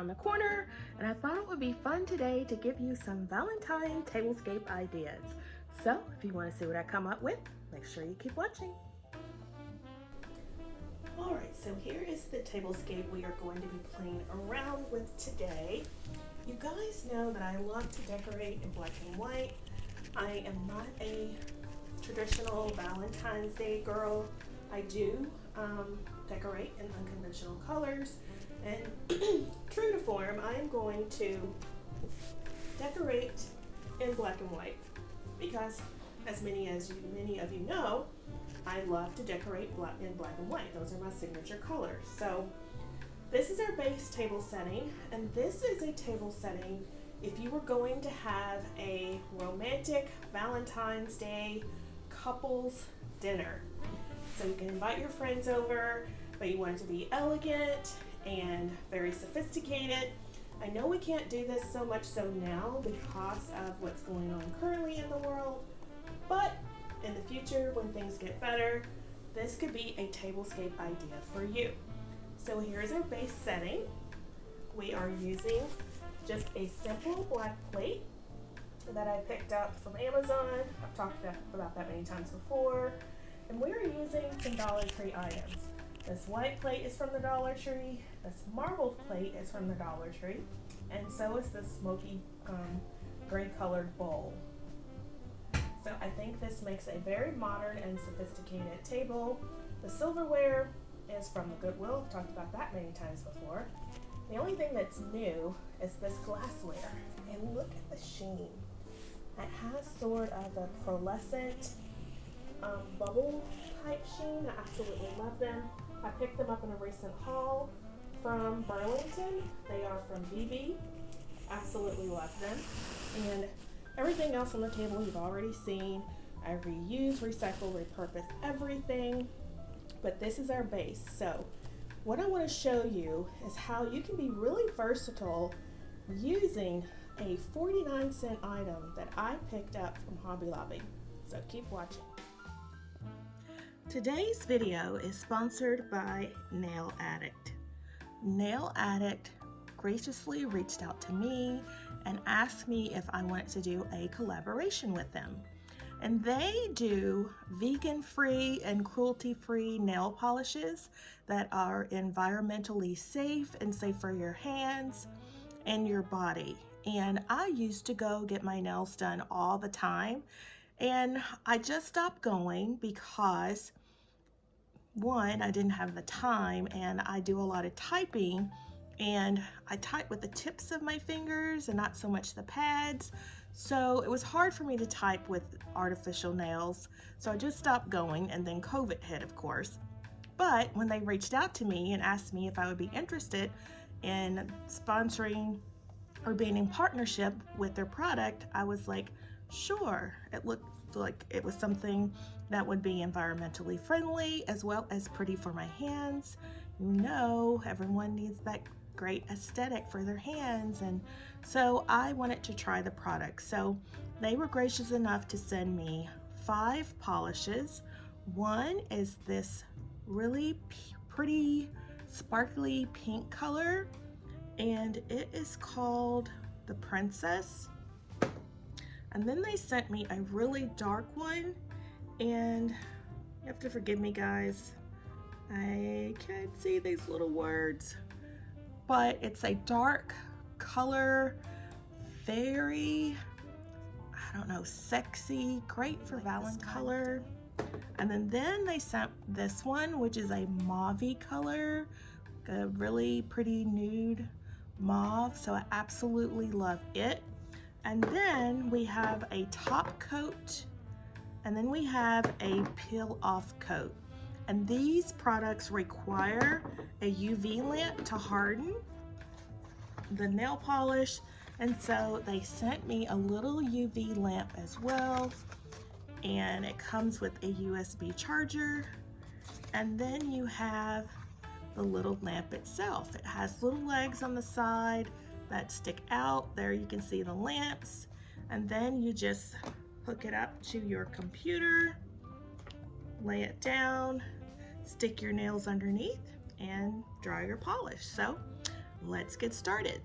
around the corner, and I thought it would be fun today to give you some Valentine tablescape ideas. So if you want to see what I come up with, make sure you keep watching. Alright, so here is the tablescape we are going to be playing around with today. You guys know that I love to decorate in black and white. I am not a traditional Valentine's Day girl. I do decorate in unconventional colors, and true to form, I am going to decorate in black and white because, as many of you know, I love to decorate in black and white. Those are my signature colors. So this is our base table setting, and this is a table setting if you were going to have a romantic Valentine's Day couples dinner. So you can invite your friends over, but you want it to be elegant and very sophisticated. I know we can't do this so much so now because of what's going on currently in the world, but in the future when things get better, this could be a tablescape idea for you. So here's our base setting. We are using just a simple black plate that I picked up from Amazon. I've talked about that many times before. And we're using some Dollar Tree items. This white plate is from the Dollar Tree, this marbled plate is from the Dollar Tree, and so is this smoky gray colored bowl. So I think this makes a very modern and sophisticated table. The silverware is from the Goodwill. I've talked about that many times before. The only thing that's new is this glassware. And look at the sheen. It has sort of a pearlescent bubble type sheen. I absolutely love them. I picked them up in a recent haul from Burlington. They are from BB. Absolutely love them. And everything else on the table you've already seen. I reuse, recycle, repurpose everything. But this is our base. So what I want to show you is how you can be really versatile using a 49-cent item that I picked up from Hobby Lobby. So keep watching. Today's video is sponsored by Nail Addict. Nail Addict graciously reached out to me and asked me if I wanted to do a collaboration with them. And they do vegan-free and cruelty-free nail polishes that are environmentally safe and safe for your hands and your body. And I used to go get my nails done all the time, and I just stopped going because, one, I didn't have the time, and I do a lot of typing, and I type with the tips of my fingers and not so much the pads. So it was hard for me to type with artificial nails. So I just stopped going, and then COVID hit, of course. But when they reached out to me and asked me if I would be interested in sponsoring or being in partnership with their product, I was like, sure. It looked like it was something that would be environmentally friendly as well as pretty for my hands. You know, everyone needs that great aesthetic for their hands, and so I wanted to try the product. So they were gracious enough to send me 5 polishes. One is this really pretty sparkly pink color, and it is called the Princess. And then they sent me a really dark one, and you have to forgive me guys, I can't see these little words, but it's a dark color, very, I don't know, sexy, great for Valentine's color. And then they sent this one, which is a mauve-y color, a really pretty nude mauve, so I absolutely love it. And then we have a top coat, and then we have a peel off coat. And these products require a UV lamp to harden the nail polish, and so they sent me a little UV lamp as well, and it comes with a USB charger. And then you have the little lamp itself. It has little legs on the side that stick out. There you can see the lamps, and then you just hook it up to your computer, lay it down, stick your nails underneath, and dry your polish. So let's get started.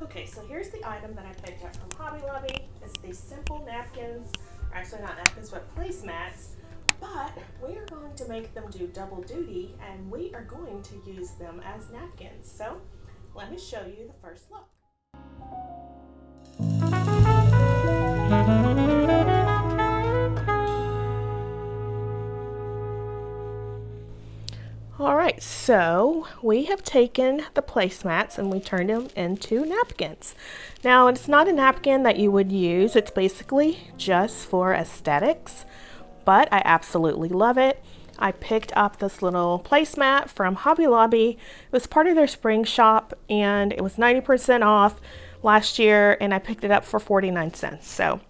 Okay, so here's the item that I picked up from Hobby Lobby. It's these simple napkins, actually not napkins, but placemats. But we are going to make them do double duty, and we are going to use them as napkins. So let me show you the first look. Alright, so we have taken the placemats and we turned them into napkins. Now, it's not a napkin that you would use. It's basically just for aesthetics, but I absolutely love it. I picked up this little placemat from Hobby Lobby. It was part of their spring shop and it was 90% off last year, and I picked it up for 49 cents. So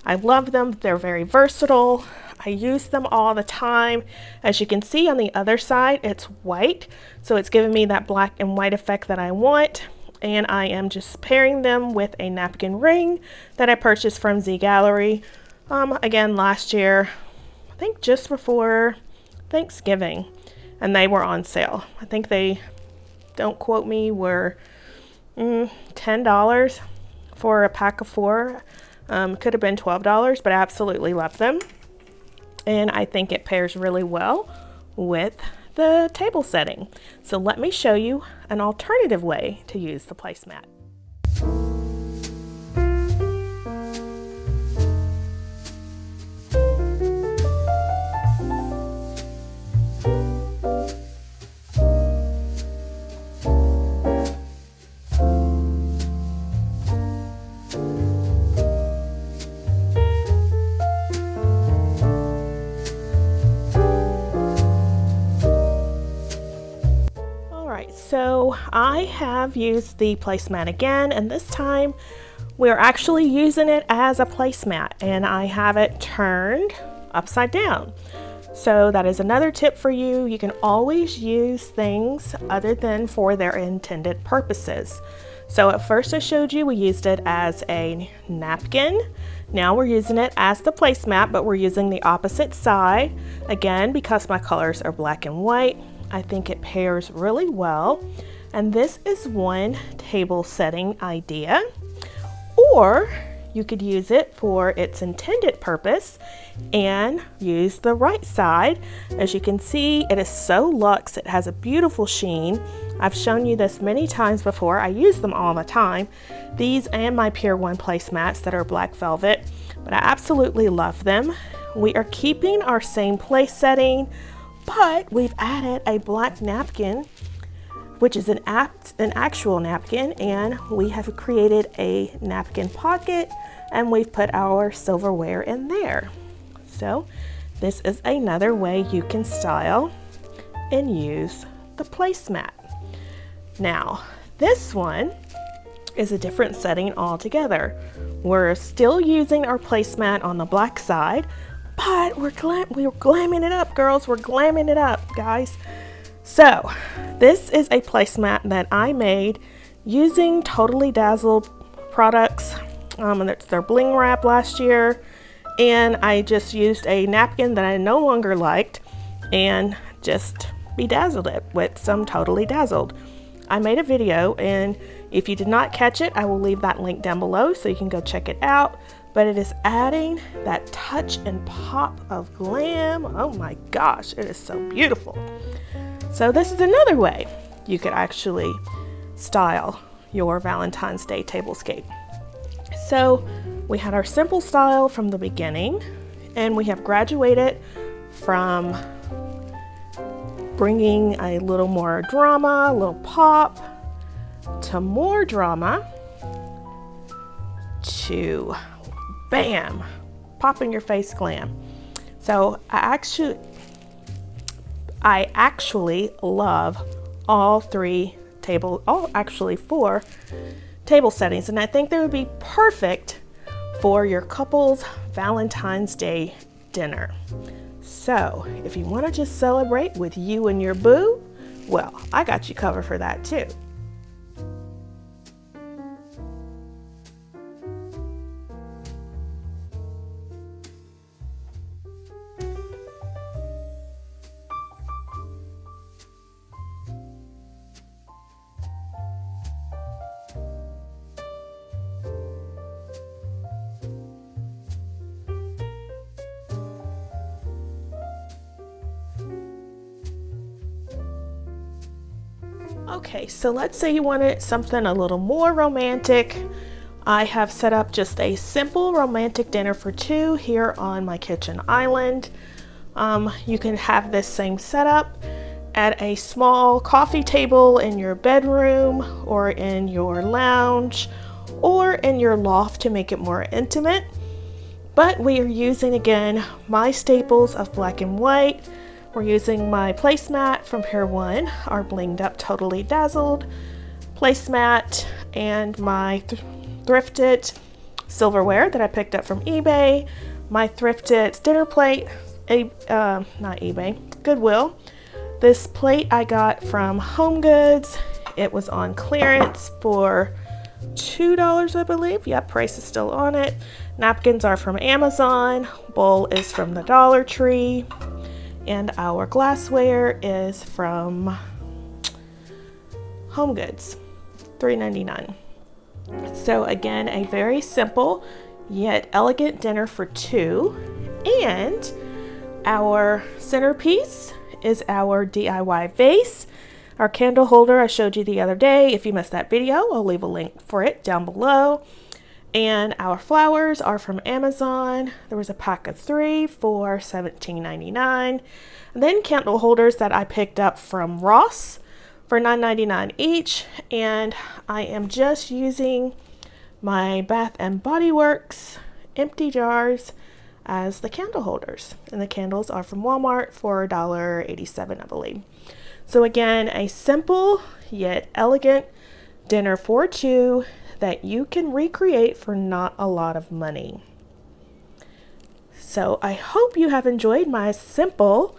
I love them. They're very versatile. I use them all the time. As you can see on the other side, it's white, so it's giving me that black and white effect that I want. And I am just pairing them with a napkin ring that I purchased from Z Gallery again last year, I think just before Thanksgiving, and they were on sale. I think they, don't quote me, were $10 for a pack of 4. Could have been $12, but I absolutely love them. And I think it pairs really well with the table setting. So let me show you an alternative way to use the placemat. So I have used the placemat again, and this time we're actually using it as a placemat, and I have it turned upside down. So that is another tip for you. You can always use things other than for their intended purposes. So at first I showed you we used it as a napkin. Now we're using it as the placemat, but we're using the opposite side. Again, because my colors are black and white, I think it pairs really well. And this is one table setting idea. Or you could use it for its intended purpose and use the right side. As you can see, it is so luxe. It has a beautiful sheen. I've shown you this many times before. I use them all the time. These and my Pier 1 placemats that are black velvet, but I absolutely love them. We are keeping our same place setting, but we've added a black napkin, which is an actual napkin, and we have created a napkin pocket, and we've put our silverware in there. So this is another way you can style and use the placemat. Now, this one is a different setting altogether. We're still using our placemat on the black side, but we're glamming it up, girls. We're glamming it up, guys. So this is a placemat that I made using Totally Dazzled products. And it's their bling wrap last year. And I just used a napkin that I no longer liked and just bedazzled it with some Totally Dazzled. I made a video, and if you did not catch it, I will leave that link down below so you can go check it out. But it is adding that touch and pop of glam. Oh my gosh, it is so beautiful. So this is another way you could actually style your Valentine's Day tablescape. So we had our simple style from the beginning, and we have graduated from bringing a little more drama, a little pop, to more drama, to bam, pop in your face glam. So I actually love all four table settings, and I think they would be perfect for your couple's Valentine's Day dinner. So if you want to just celebrate with you and your boo, well, I got you covered for that too. Okay, so let's say you wanted something a little more romantic. I have set up just a simple romantic dinner for two here on my kitchen island. You can have this same setup at a small coffee table in your bedroom or in your lounge or in your loft to make it more intimate. But we are using, again, my staples of black and white. We're using my placemat from Pier 1, our blinged up Totally Dazzled placemat, and my thrifted silverware that I picked up from eBay, my thrifted dinner plate, not eBay, Goodwill. This plate I got from Home Goods. It was on clearance for $2, I believe. Yep, price is still on it. Napkins are from Amazon. Bowl is from the Dollar Tree. And our glassware is from Home Goods, $3.99. So again, a very simple yet elegant dinner for two. And our centerpiece is our DIY vase. Our candle holder I showed you the other day. If you missed that video, I'll leave a link for it down below. And our flowers are from Amazon. There was a pack of 3 for $17.99. And then candle holders that I picked up from Ross for $9.99 each. And I am just using my Bath and Body Works empty jars as the candle holders. And the candles are from Walmart for $1.87, I believe. So again, a simple yet elegant dinner for two that you can recreate for not a lot of money. So I hope you have enjoyed my simple,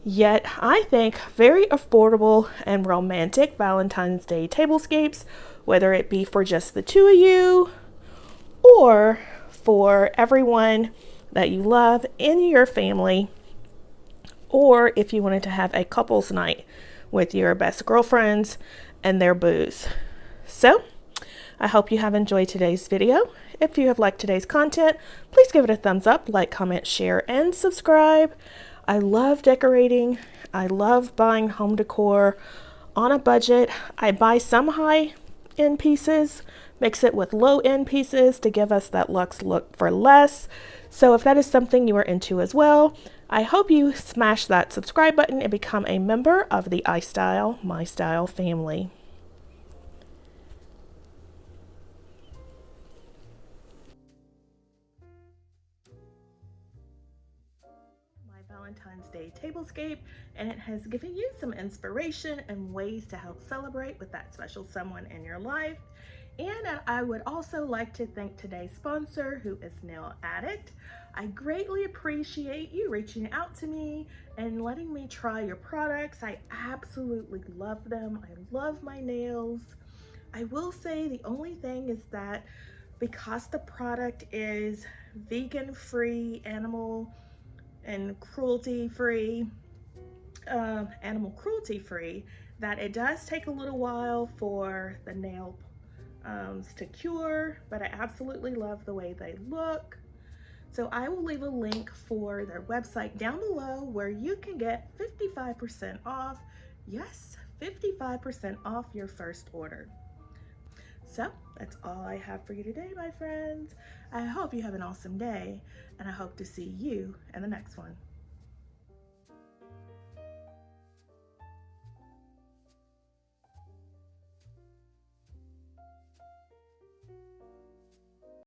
yet I think very affordable and romantic Valentine's Day tablescapes, whether it be for just the two of you or for everyone that you love in your family, or if you wanted to have a couple's night with your best girlfriends and their boos. So I hope you have enjoyed today's video. If you have liked today's content, please give it a thumbs up, like, comment, share, and subscribe. I love decorating. I love buying home decor on a budget. I buy some high-end pieces, mix it with low-end pieces to give us that luxe look for less. So if that is something you are into as well, I hope you smash that subscribe button and become a member of the iSTYLEMYSTYLE family. Valentine's Day tablescape, and it has given you some inspiration and ways to help celebrate with that special someone in your life. And I would also like to thank today's sponsor, who is Nail Addict. I greatly appreciate you reaching out to me and letting me try your products. I absolutely love them. I love my nails. I will say the only thing is that because the product is vegan-free, animal cruelty-free, that it does take a little while for the nails to cure, but I absolutely love the way they look. So I will leave a link for their website down below where you can get 55% off. Yes, 55% off your first order. So that's all I have for you today, my friends. I hope you have an awesome day, and I hope to see you in the next one.